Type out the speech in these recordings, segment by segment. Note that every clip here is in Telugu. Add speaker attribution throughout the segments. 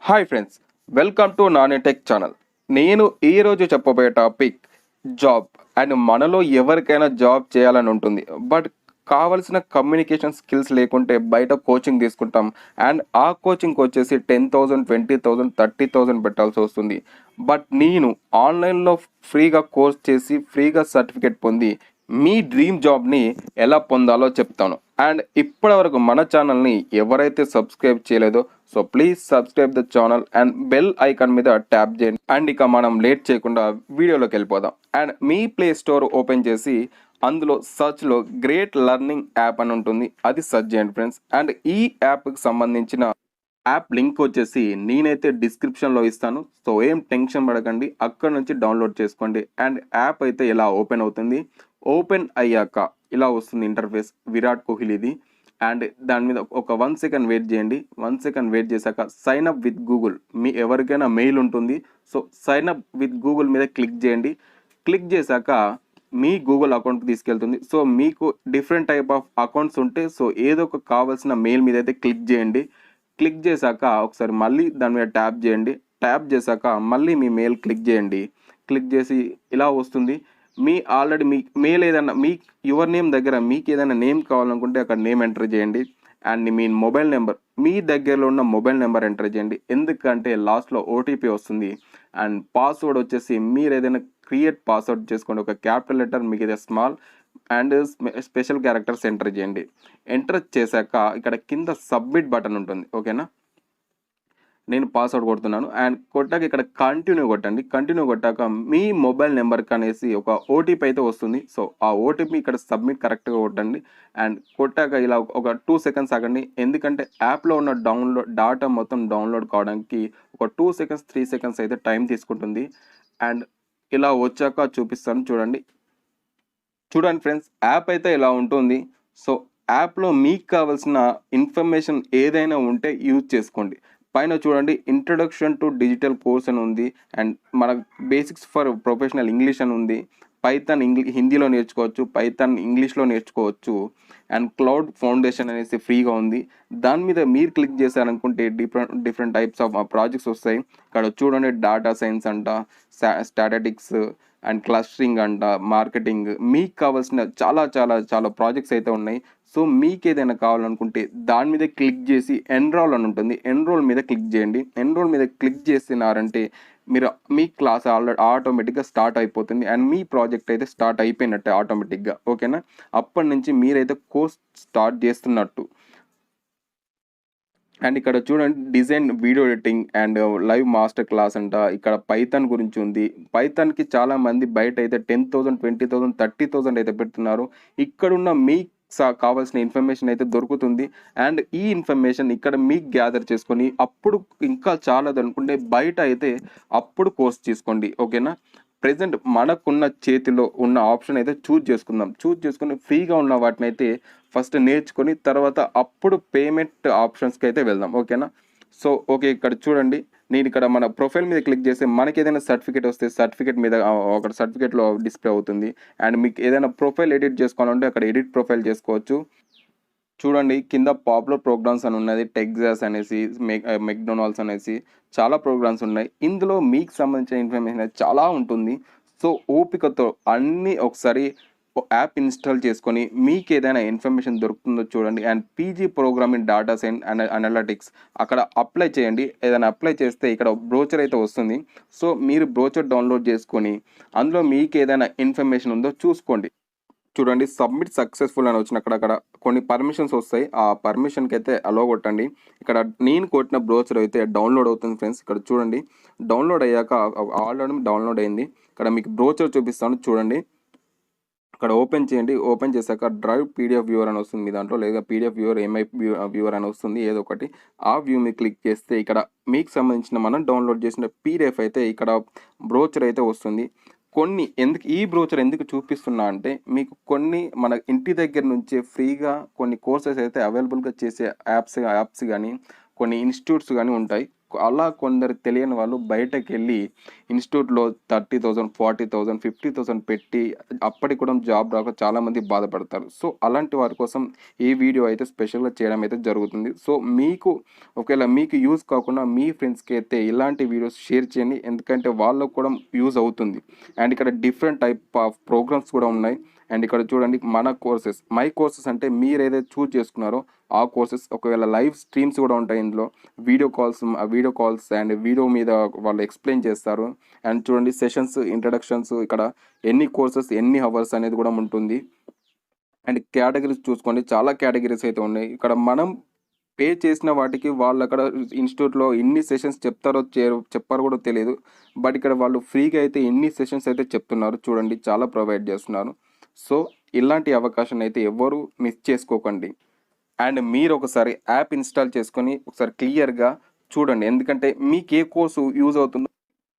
Speaker 1: Hi friends, welcome to Nani tech channel. నేను ఈరోజు చెప్పబోయే టాపిక్ జాబ్. అండ్ మనలో ఎవరికైనా జాబ్ చేయాలని ఉంటుంది, బట్ కావలసిన కమ్యూనికేషన్ స్కిల్స్ లేకుంటే బయట కోచింగ్ తీసుకుంటాం. అండ్ ఆ కోచింగ్కి వచ్చేసి 10,000, 20,000, 30,000 పెట్టాల్సి వస్తుంది. బట్ నేను ఆన్లైన్లో ఫ్రీగా కోర్స్ చేసి ఫ్రీగా సర్టిఫికేట్ పొంది మీ డ్రీమ్ జాబ్ని ఎలా పొందాలో చెప్తాను. అండ్ ఇప్పటివరకు మన ఛానల్ని ఎవరైతే సబ్స్క్రైబ్ చేయలేదో so please subscribe the channel and bell icon మీద ట్యాప్ చేయండి. అండ్ ఇక మనం లేట్ చేయకుండా వీడియోలోకి వెళ్ళిపోదాం. అండ్ మీ ప్లే స్టోర్ ఓపెన్ చేసి అందులో సర్చ్లో గ్రేట్ లెర్నింగ్ యాప్ అని ఉంటుంది, అది సెర్చ్ చేయండి ఫ్రెండ్స్. అండ్ ఈ యాప్కి సంబంధించిన యాప్ లింక్ వచ్చేసి నేనైతే డిస్క్రిప్షన్లో ఇస్తాను. సో ఏం టెన్షన్ పడకండి, అక్కడ నుంచి డౌన్లోడ్ చేసుకోండి. అండ్ యాప్ అయితే ఇలా ఓపెన్ అవుతుంది. ఓపెన్ అయ్యాక ఇలా వస్తుంది ఇంటర్ఫేస్, విరాట్ కోహ్లీది. అండ్ దాని మీద ఒక 1 సెకండ్ వెయిట్ చేయండి. 1 సెకండ్ వెయిట్ చేశాక సైన్ అప్ విత్ గూగుల్, మీ ఎవరికైనా మెయిల్ ఉంటుంది. So sign up with Google మీద క్లిక్ చేయండి. క్లిక్ చేశాక మీ గూగుల్ అకౌంట్కి తీసుకెళ్తుంది. సో మీకు డిఫరెంట్ టైప్ ఆఫ్ అకౌంట్స్ ఉంటే సో ఏదో ఒక కావాల్సిన మెయిల్ మీద అయితే క్లిక్ చేయండి. క్లిక్ చేశాక ఒకసారి మళ్ళీ దాని మీద ట్యాప్ చేయండి. ట్యాప్ చేశాక మళ్ళీ మీ మెయిల్ క్లిక్ చేయండి. క్లిక్ చేసి ఇలా వస్తుంది. మీ ఆల్రెడీ మీ మెయిల్ ఏదైనా మీ యువర్ నేమ్ దగ్గర మీకు ఏదైనా నేమ్ కావాలనుకుంటే అక్కడ నేమ్ ఎంటర్ చేయండి. అండ్ మీ మొబైల్ నెంబర్, మీ దగ్గరలో ఉన్న మొబైల్ నెంబర్ ఎంటర్ చేయండి. ఎందుకంటే లాస్ట్లో ఓటీపీ వస్తుంది. అండ్ పాస్వర్డ్ వచ్చేసి మీరు ఏదైనా క్రియేట్ పాస్వర్డ్ చేసుకోండి. ఒక క్యాపిటల్ లెటర్, మీకు ఏదైనా small and special characters enter చేయండి. ఎంటర్ చేశాక ఇక్కడ కింద సబ్మిట్ బటన్ ఉంటుంది, ఓకేనా. నేను పాస్వర్డ్ కొడుతున్నాను. అండ్ కొట్టాక ఇక్కడ కంటిన్యూ కొట్టండి. కంటిన్యూ కొట్టాక మీ మొబైల్ నెంబర్కి అనేసి ఒక ఓటీపీ అయితే వస్తుంది. సో ఆ ఓటీపీ ఇక్కడ సబ్మిట్ కరెక్ట్గా కొట్టండి. అండ్ కొట్టాక ఇలా ఒక 2 సెకండ్స్ ఆగండి. ఎందుకంటే యాప్లో ఉన్న డాటా మొత్తం డౌన్లోడ్ కావడానికి ఒక 2 సెకండ్స్ 3 సెకండ్స్ అయితే టైం తీసుకుంటుంది. అండ్ ఇలా వచ్చాక చూపిస్తాను, చూడండి ఫ్రెండ్స్, యాప్ అయితే ఇలా ఉంటుంది. సో యాప్లో మీకు కావాల్సిన ఇన్ఫర్మేషన్ ఏదైనా ఉంటే యూజ్ చేసుకోండి. పైన చూడండి, ఇంట్రొడక్షన్ టు డిజిటల్ కోర్స్ అని ఉంది. అండ్ మన బేసిక్స్ ఫర్ ప్రొఫెషనల్ ఇంగ్లీష్ అని ఉంది. పైథాన్ హిందీలో నేర్చుకోవచ్చు, పైథాన్ ఇంగ్లీష్లో నేర్చుకోవచ్చు. అండ్ క్లౌడ్ ఫౌండేషన్ అనేసి ఫ్రీగా ఉంది. దాని మీద మీరు క్లిక్ చేశారనుకుంటే డిఫరెంట్ టైప్స్ ఆఫ్ ప్రాజెక్ట్స్ వస్తాయి. ఇక్కడ చూడండి, డాటా సైన్స్ అంట, స్టాటిస్టిక్స్ అండ్ క్లస్టరింగ్ అంట, మార్కెటింగ్, మీకు కావాల్సిన చాలా చాలా చాలా ప్రాజెక్ట్స్ అయితే ఉన్నాయి. సో మీకు ఏదైనా కావాలనుకుంటే దాని మీద క్లిక్ చేసి ఎన్రోల్ అని ఉంటుంది, ఎన్రోల్ మీద క్లిక్ చేయండి. ఎన్రోల్ మీద క్లిక్ చేసినారంటే మీరు మీ క్లాస్ ఆటోమేటిక్గా స్టార్ట్ అయిపోతుంది. అండ్ మీ ప్రాజెక్ట్ అయితే స్టార్ట్ అయిపోయినట్టే ఆటోమేటిక్గా, ఓకేనా. అప్పటి నుంచి మీరైతే కోర్స్ స్టార్ట్ చేస్తున్నట్టు. అండ్ ఇక్కడ చూడండి, design, video editing and live master class అంట. ఇక్కడ పైథాన్ గురించి ఉంది. పైథాన్కి చాలామంది బయట అయితే 10,000, 20,000, 30,000 అయితే పెడుతున్నారు. ఇక్కడున్న మీ కావాల్సిన ఇన్ఫర్మేషన్ అయితే దొరుకుతుంది. అండ్ ఈ ఇన్ఫర్మేషన్ ఇక్కడ మీకు గ్యాదర్ చేసుకొని అప్పుడు ఇంకా చాలదు అనుకుంటే బయట అయితే అప్పుడు కోర్స్ తీసుకోండి, ఓకేనా. ప్రెజెంట్ మనకున్న చేతిలో ఉన్న ఆప్షన్ అయితే చూజ్ చేసుకుని ఫ్రీగా ఉన్న వాటిని అయితే ఫస్ట్ నేర్చుకొని తర్వాత అప్పుడు పేమెంట్ ఆప్షన్స్కి అయితే వెళ్దాం, ఓకేనా. సో ఓకే, ఇక్కడ చూడండి, నేను ఇక్కడ మన ప్రొఫైల్ మీద క్లిక్ చేస్తే మనకి ఏదైనా సర్టిఫికేట్ వస్తే సర్టిఫికేట్ మీద ఒక సర్టిఫికేట్లో డిస్ప్లే అవుతుంది. అండ్ మీకు ఏదైనా ప్రొఫైల్ ఎడిట్ చేసుకోవాలంటే అక్కడ ఎడిట్ ప్రొఫైల్ చేసుకోవచ్చు. చూడండి, కింద పాపులర్ ప్రోగ్రామ్స్ అని ఉన్నది, టెక్సాస్ అనేసి, మెక్డొనాల్డ్స్ అనేసి చాలా ప్రోగ్రామ్స్ ఉన్నాయి. ఇందులో మీకు సంబంధించిన ఇన్ఫర్మేషన్ అయితే చాలా ఉంటుంది. సో ఓపికతో అన్నీ ఒకసారి యాప్ ఇన్స్టాల్ చేసుకొని మీకు ఏదైనా ఇన్ఫర్మేషన్ దొరుకుతుందో చూడండి. And PG programming data science and analytics అక్కడ అప్లై చేయండి. ఏదైనా అప్లై చేస్తే ఇక్కడ బ్రోచర్ అయితే వస్తుంది. సో మీరు బ్రోచర్ డౌన్లోడ్ చేసుకొని అందులో మీకు ఏదైనా ఇన్ఫర్మేషన్ ఉందో చూసుకోండి. చూడండి, సబ్మిట్ సక్సెస్ఫుల్ అని వచ్చిన అక్కడ కొన్ని పర్మిషన్స్ వస్తాయి. ఆ పర్మిషన్కి అయితే అలో కొట్టండి. ఇక్కడ నేను కొట్టిన బ్రోచర్ అయితే డౌన్లోడ్ అవుతుంది ఫ్రెండ్స్. ఇక్కడ చూడండి, డౌన్లోడ్ అయ్యాక ఆల్రెడీ డౌన్లోడ్ అయింది. ఇక్కడ మీకు బ్రోచర్ చూపిస్తాను, చూడండి. ఇక్కడ ఓపెన్ చేయండి. ఓపెన్ చేశాక డ్రైవ్ పీడిఎఫ్ వ్యూవర్ అని వస్తుంది మీ దాంట్లో, లేదా పీడిఎఫ్ వ్యూవర్, ఎంఐ వ్యూవర్ అని వస్తుంది, ఏదో ఒకటి. ఆ వ్యూ మీద క్లిక్ చేస్తే ఇక్కడ మీకు సంబంధించిన మనం డౌన్లోడ్ చేసిన పీడిఎఫ్ అయితే ఇక్కడ బ్రోచర్ అయితే వస్తుంది. ఈ బ్రోచర్ ఎందుకు చూపిస్తున్నా అంటే మీకు కొన్ని మన ఇంటి దగ్గర నుంచే ఫ్రీగా కొన్ని కోర్సెస్ అయితే అవైలబుల్గా చేసే యాప్స్ కానీ కొన్ని ఇన్స్టిట్యూట్స్ కానీ ఉంటాయి. అలా కొందరు తెలియని వాళ్ళు బయటకెళ్ళి ఇన్‌స్టిట్యూట్‌లో 30,000, 40,000, 50,000 పెట్టి అప్పటికి కూడా జాబ్ రాక చాలామంది బాధపడతారు. సో, అలాంటి వారి కోసం ఈ వీడియో అయితే స్పెషల్‌గా చేయడం అయితే జరుగుతుంది. సో, మీకు ఒకవేళ మీకు యూజ్ కాకుండా మీ ఫ్రెండ్స్‌కి అయితే ఇలాంటి వీడియోస్ షేర్ చేయండి. ఎందుకంటే వాళ్ళకి కూడా యూజ్ అవుతుంది. అండ్ ఇక్కడ డిఫరెంట్ టైప్ ఆఫ్ ప్రోగ్రామ్స్ కూడా ఉన్నాయి. అండ్ ఇక్కడ చూడండి మన కోర్సెస్, మై కోర్సెస్ అంటే మీరేదైతే చూజ్ చేసుకున్నారో ఆ కోర్సెస్, ఒకవేళ లైవ్ స్ట్రీమ్స్ కూడా ఉంటాయి ఇందులో. వీడియో కాల్స్ అండ్ వీడియో మీద వాళ్ళు ఎక్స్ప్లెయిన్ చేస్తారు. అండ్ చూడండి సెషన్స్, ఇంట్రడక్షన్స్, ఇక్కడ ఎన్ని కోర్సెస్, ఎన్ని అవర్స్ అనేది కూడా ఉంటుంది. అండ్ కేటగిరీస్ చూసుకోండి, చాలా కేటగిరీస్ అయితే ఉన్నాయి. ఇక్కడ మనం పే చేసిన వాటికి వాళ్ళు అక్కడ ఇన్స్టిట్యూట్‌లో ఎన్ని సెషన్స్ చెప్తారో చెప్పారో కూడా తెలీదు. బట్ ఇక్కడ వాళ్ళు ఫ్రీగా అయితే ఎన్ని సెషన్స్ అయితే చెప్తున్నారు చూడండి, చాలా ప్రొవైడ్ చేస్తున్నారు. సో, ఇలాంటి అవకాశాన్ని అయితే ఎవ్వరూ మిస్ చేసుకోకండి. అండ్ మీరు ఒకసారి యాప్ ఇన్‌స్టాల్ చేసుకొని ఒకసారి క్లియర్‌గా చూడండి. ఎందుకంటే మీకు ఏ కోర్సు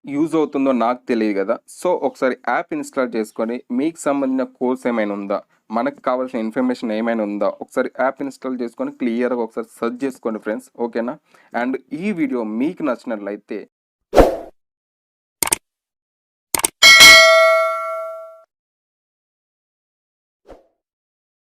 Speaker 1: యూజ్ అవుతుందో నాకు తెలియదు కదా. సో, ఒకసారి యాప్ ఇన్‌స్టాల్ చేసుకొని మీకు సంబంధించిన కోర్స్ ఏమైనా ఉందా? మనకు కావాల్సిన ఇన్ఫర్మేషన్ ఏమైనా ఉందా? ఒకసారి యాప్ ఇన్‌స్టాల్ చేసుకొని క్లియర్‌గా ఒకసారి సెర్చ్ చేసుకోండి ఫ్రెండ్స్. ఓకేనా? అండ్ ఈ వీడియో మీకు నచ్చినట్లయితే